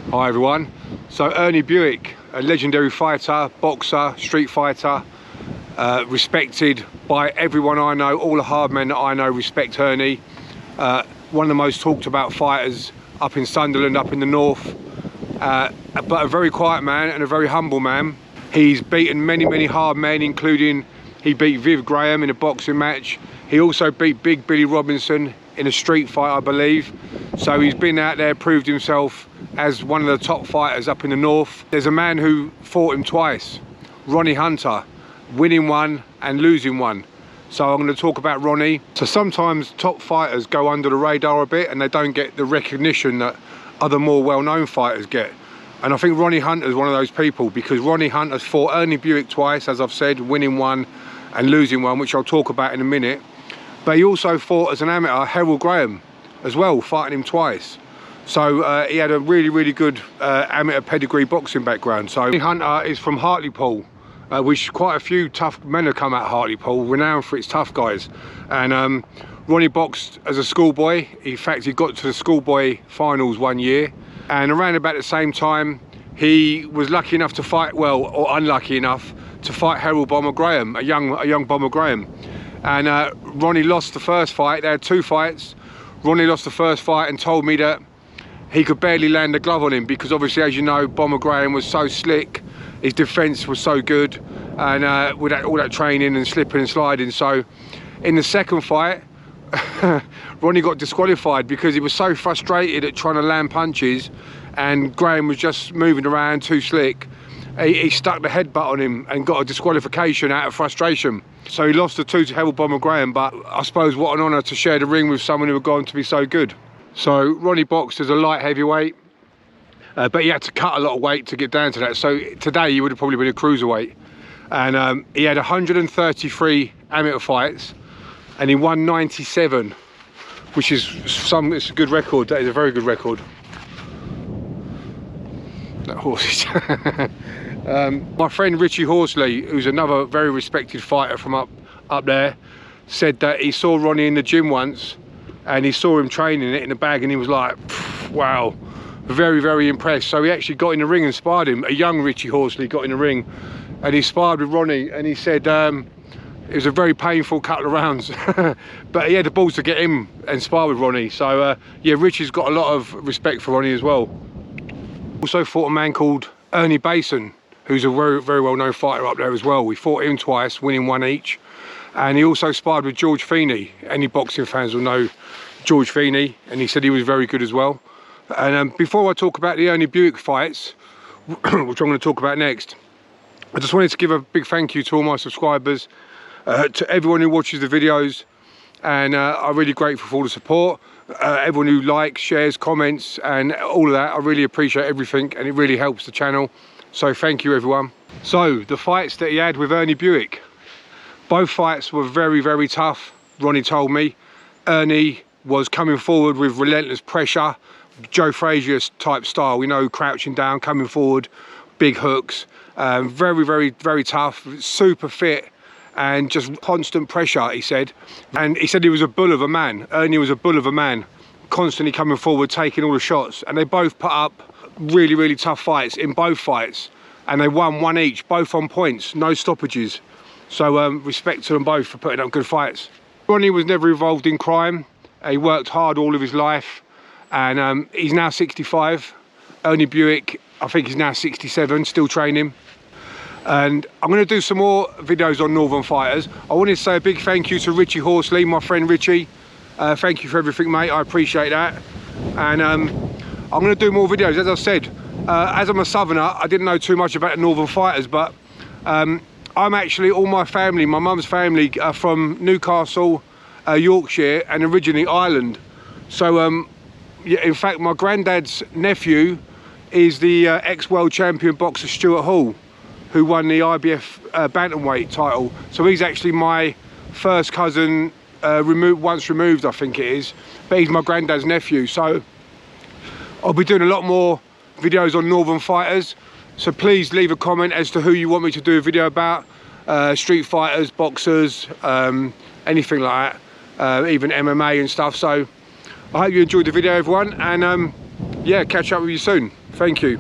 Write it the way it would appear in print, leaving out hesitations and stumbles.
Hi everyone. So Ernie Bewick, a legendary fighter, boxer, street fighter, respected by everyone I know. All the hard men that I know respect Ernie. One of the most talked about fighters up in Sunderland, up in the north. But a very quiet man and a very humble man. He's beaten many hard men, including he beat Viv Graham in a boxing match. He also beat Big Billy Robinson in a street fight, I believe. So he's been out there, proved himself as one of the top fighters up in the north. There's a man who fought him twice, Ronnie Hunter, winning one and losing one. So I'm going to talk about Ronnie. So sometimes top fighters go under the radar a bit and they don't get the recognition that other more well-known fighters get. And I think Ronnie Hunter is one of those people, because Ronnie Hunter's fought Ernie Bewick twice, as I've said, winning one and losing one, which I'll talk about in a minute. But he also fought as an amateur Harold Graham as well, fighting him twice. So he had a really good amateur pedigree boxing background. So Ronnie Hunter is from Hartlepool, which quite a few tough men have come out of Hartlepool, renowned for its tough guys. And Ronnie boxed as a schoolboy. In fact, he got to the schoolboy finals one year. And around about the same time, he was lucky enough to fight, well, or unlucky enough, to fight Harold Bomber Graham, a young Bomber Graham. And Ronnie lost the first fight. They had two fights. Ronnie lost the first fight and told me that he could barely land a glove on him, because obviously, as you know, Bomber Graham was so slick, his defence was so good, and with all that training and slipping and sliding. So in the second fight, Ronnie got disqualified because he was so frustrated at trying to land punches, and Graham was just moving around too slick. He stuck the headbutt on him and got a disqualification out of frustration. So he lost the two to Harold Bomber Graham, but I suppose what an honour to share the ring with someone who had gone to be so good. So Ronnie boxed as a light heavyweight, but he had to cut a lot of weight to get down to that. So today he would have probably been a cruiserweight. And he had 133 amateur fights, and he won 97, which is it's a good record. That is a very good record. That horse is my friend Richie Horsley, who's another very respected fighter from up there, said that he saw Ronnie in the gym once and he saw him training it in the bag, and he was like, wow, very impressed. So he actually got in the ring and sparred him. A young Richie Horsley got in the ring and he sparred with Ronnie, and he said it was a very painful couple of rounds, but he had the balls to get in and spar with Ronnie. So yeah, Richie's got a lot of respect for Ronnie as well. Also fought a man called Ernie Bewick, who's a very well-known fighter up there as well. We fought him twice, winning one each. And he also sparred with George Feeney. Any boxing fans will know George Feeney, and he said he was very good as well. And before I talk about the Ernie Bewick fights, which I'm going to talk about next, I just wanted to give a big thank you to all my subscribers, to everyone who watches the videos, and I'm really grateful for all the support. Everyone who likes, shares, comments, and all of that. I really appreciate everything, and it really helps the channel. So thank you everyone. So the fights that he had with Ernie Bewick, both fights were very tough. Ronnie told me Ernie was coming forward with relentless pressure, Joe Frazier type style, you know, crouching down, coming forward, big hooks, very tough, super fit, and just constant pressure, he said. And he said he was a bull of a man. Ernie was a bull of a man, constantly coming forward, taking all the shots. And they both put up really tough fights in both fights, and they won one each, both on points, no stoppages. So respect to them both for putting up good fights. Ronnie was never involved in crime. He worked hard all of his life, and he's now 65. Ernie Bewick, I think he's now 67, still training. And I'm going to do some more videos on Northern fighters. I wanted to say a big thank you to Richie Horsley, my friend Richie. Thank you for everything, mate. I appreciate that. And I'm going to do more videos. As I said, as I'm a southerner, I didn't know too much about the Northern fighters, but I'm actually, all my family, my mum's family, are from Newcastle, Yorkshire, and originally Ireland. So yeah, in fact, my granddad's nephew is the ex-world champion boxer Stuart Hall, who won the IBF bantamweight title. So he's actually my first cousin, once removed, I think it is, but he's my granddad's nephew. So I'll be doing a lot more videos on Northern fighters, so please leave a comment as to who you want me to do a video about. Street fighters, boxers, anything like that, even MMA and stuff. So I hope you enjoyed the video, everyone, and yeah, catch up with you soon. Thank you.